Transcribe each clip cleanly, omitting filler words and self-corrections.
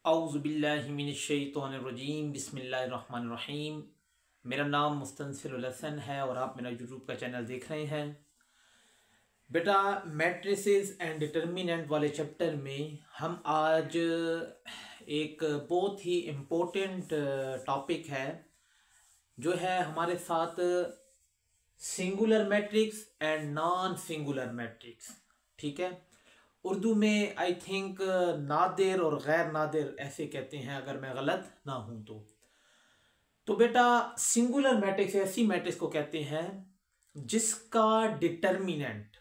औज़ुबिल्लाहिमिनश्शैतानिर्रजीम बिस्मिल्लाहिर्रहमानिर्रहीम। मेरा नाम मुस्तनसिरुल हसन है और आप मेरा यूट्यूब का चैनल देख रहे हैं। बेटा, मैट्रिसेस एंड डिटर्मिनेंट वाले चैप्टर में हम आज एक बहुत ही इम्पोर्टेंट टॉपिक है जो है हमारे साथ singular matrix and non singular matrix. ठीक है, उर्दू में आई थिंक नादिर और गैर नादिर ऐसे कहते हैं, अगर मैं गलत ना हूं तो बेटा सिंगुलर मैट्रिक्स ऐसी मैट्रिक्स को कहते हैं जिसका डिटर्मिनेंट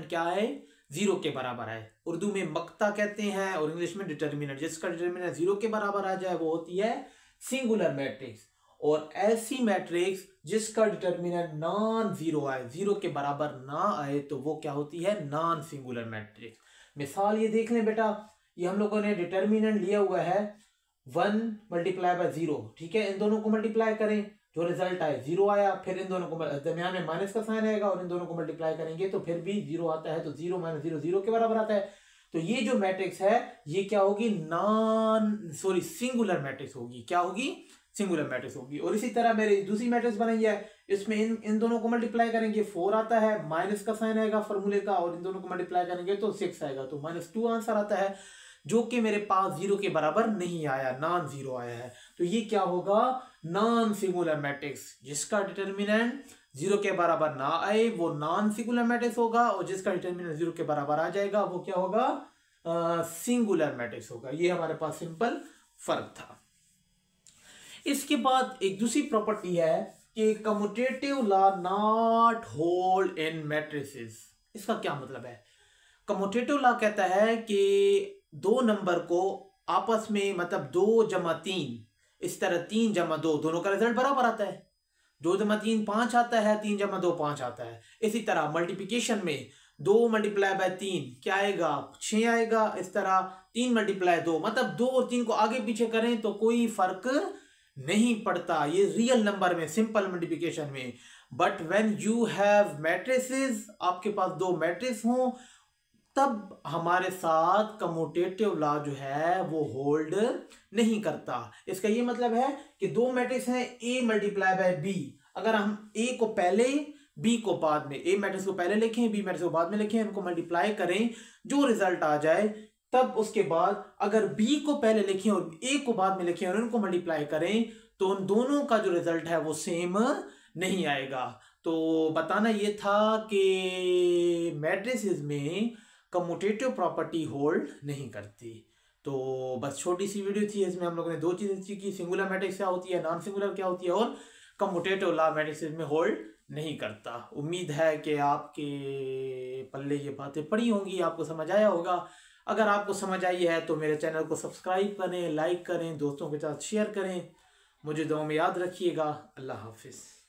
क्या है, जीरो के बराबर है। उर्दू में मक्ता कहते हैं और इंग्लिश में डिटर्मिनेंट। जिसका डिटर्मिनेंट जीरो के बराबर आ जाए वो होती है सिंगुलर मैट्रिक्स। और ऐसी मैट्रिक्स जिसका डिटर्मिनेंट नॉन जीरो आए, जीरो के बराबर ना आए, तो वो क्या होती है, नॉन सिंगुलर मैट्रिक्स। मिसाल ये देख लें बेटा, ये हम लोगों ने डिटर्मिनेंट लिया हुआ है 1 मल्टीप्लाई बाय 0। ठीक है, इन दोनों को मल्टीप्लाई करें, जो रिजल्ट आए 0 आया। फिर इन दोनों को दरमियान में माइनस का साइन आएगा और इन दोनों को मल्टीप्लाई करेंगे तो फिर भी 0 आता है, तो 0 माइनस 0 0 के बराबर आता है। तो ये जो मैट्रिक्स है ये क्या होगी, सिंगुलर मैट्रिक्स होगी। क्या होगी, सिंगुलर मैट्रिक्स होगी। और इसी तरह मेरी दूसरी मैट्रिक्स बनाई है, इसमें इन दोनों को मल्टीप्लाई करेंगे 4 आता है, माइनस का साइन आएगा फॉर्मूले का, और इन दोनों को मल्टीप्लाई करेंगे तो 6 आएगा, तो -2 आंसर आता है, जो कि मेरे पास 0 के बराबर नहीं आया, नॉन जीरो आया है। तो ये क्या होगा, नॉन सिंगुलर मैट्रिक्स। जिसका डिटर्मिनेंट 0 के बराबर ना आए वो नॉन सिंगुलर मैट्रिक्स होगा, और जिसका डिटर्मिनेंट 0 के बराबर आ जाएगा वो क्या होगा, सिंगुलर मैट्रिक्स होगा। ये हमारे पास सिंपल फर्क था। इसके बाद एक दूसरी प्रॉपर्टी है कि commutative law not hold in matrices. इसका क्या मतलब है, कम्यूटेटिव लॉ कहता है कि दो नंबर को आपस में, मतलब 2 जमा 3, इस तरह 3 जमा 2 दोनों का रिजल्ट बराबर आता है। 2 जमा 3 5 आता है, 3 जमा 2 5 आता है। इसी तरह मल्टीप्लिकेशन में 2 मल्टीप्लाई बाय 3 क्या आएगा, 6 आएगा। इस तरह 3 मल्टीप्लाई 2, मतलब 2 और 3 को आगे पीछे करें तो कोई फर्क नहीं पड़ता, ये रियल नंबर में, सिंपल मल्टीप्लिकेशन में। But when you have matrices, आपके पास 2 मैट्रिक्स हों, तब हमारे साथ कम्यूटेटिव लॉ जो है वो होल्ड नहीं करता। इसका ये मतलब है कि 2 मैट्रिक्स हैं A मल्टीप्लाई बाय B, अगर हम A को पहले B को बाद में, A मैट्रिक्स को पहले लिखें B मैट्रिक्स को बाद में लिखें, इनको मल्टीप्लाई करें, जो रिजल्ट आ जाए, तब उसके बाद अगर B को पहले लिखें और A को बाद में लिखें और इनको मल्टीप्लाई करें, तो उन दोनों का जो रिजल्ट है वो सेम नहीं आएगा। तो बताना ये था कि मैट्रिसेस में कम्यूटेटिव प्रॉपर्टी होल्ड नहीं करती। तो बस छोटी सी वीडियो थी, इसमें हम लोगों ने 2 चीजें सीखी, सिंगुलर मैट्रिक्स क्या होती है, नॉन सिंगुलर क्या होती है, और कम्यूटेटिव लॉ मैट्रिसेस में होल्ड नहीं करता। उम्मीद है कि आपके पल्ले ये बातें पड़ी होंगी, आपको समझ आया होगा। अगर आपको समझ आई है तो मेरे चैनल को सब्सक्राइब करें, लाइक करें, दोस्तों के साथ शेयर करें। मुझे दुआ में याद रखिएगा। अल्लाह हाफिज़।